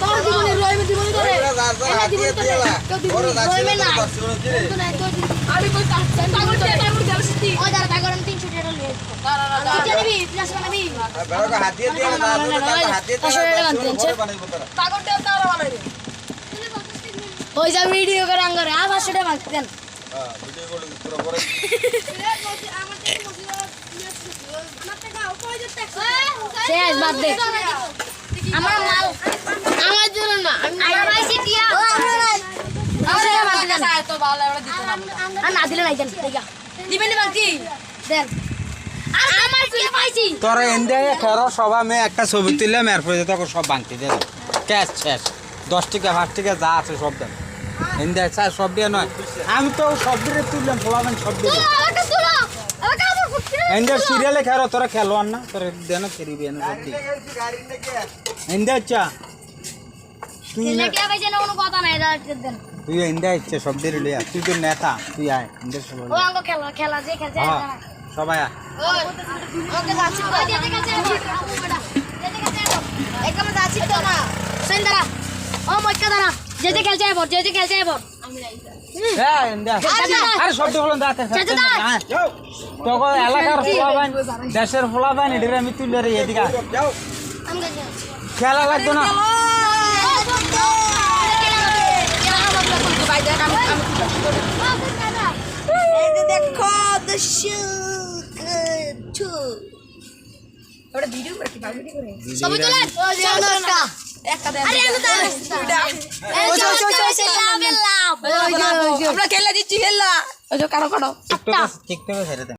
তোর জীবনে রইবে জীবনে করে এনে জীবনে করে ওরে রইবে না আমি কই পাগল গেলছি ও যারা পাগল 300 টাকা লয়ে না জানিবি প্লাস বানাবি বেড়া হাত দিয়ে দিয়ে না হাত দিয়ে পাগল দেও তারা বানাইবে ওই যা ভিডিও করে আঙ্গরে আ 500 টাকা মাগতেন হ্যাঁ ভিডিও করে পুরো করে শেষ বাদ দে আমার মাল আমার জন্য না আমার ভাইসি দিয়া আমার বাদ দেন তো ভালো আমরা দিতে না না দিলে নাই জান দেখা দিবেন না কি দেন আমার কি পাইছি তোরা এন্ডে খেরো সবা মে একটা ছবি তুললাম এরপরে তোকে সব ভাঙতে দে ক্যাশ শেষ 10 টাকা 5 টাকা যা আছে সব দেন এন্ডে চা সব দিয়ে নয় আমি তো সব দিয়ে তুললাম ফলাবেন সব দিয়ে আমাকে তুলো আমাকে আমার ফুটকি এন্ডে সিরিয়ালে খেরো তোরা খেলোয়ান না তোরা দেন খেরিবি না সব দিয়ে এন্ডে চা তুই ছেলে কে পাইছে না কোনো কথা নাই দেন তুই এন্ডে ইচ্ছে সব দিয়ে লিয়া তুই তো নেতা তুই আয় এন্ডে সব ও আঙ্গ খেলা যে খেলছে হ্যাঁ সবাই আয় ওকে যাচ্ছি তো যেতে গেছে যেতে গেছে একদম যাচ্ছি তো না সেন্দারা ও মক্কা দানা যেতে খেলছে এবার যেতে খেলছে এবার আমি রাইছা হ্যাঁ এন্ডে আরে সব দিয়ে বলেন দাতে তোকে এলাকার ফলাবেন দেশের ফলাবেন এদের আমি তুলে রে এদিকে যাও আমি যাচ্ছি খেলা লাগতো না দেখো দর্শক ওটা ভিডিও করে কি ভিডিও করে ছবি তোলেন একটা দেন আরে আমি তো লাভ আমরা খেলা দিচ্ছি খেলা ওই যে কারো কারো টিকটকে ছেড়ে দে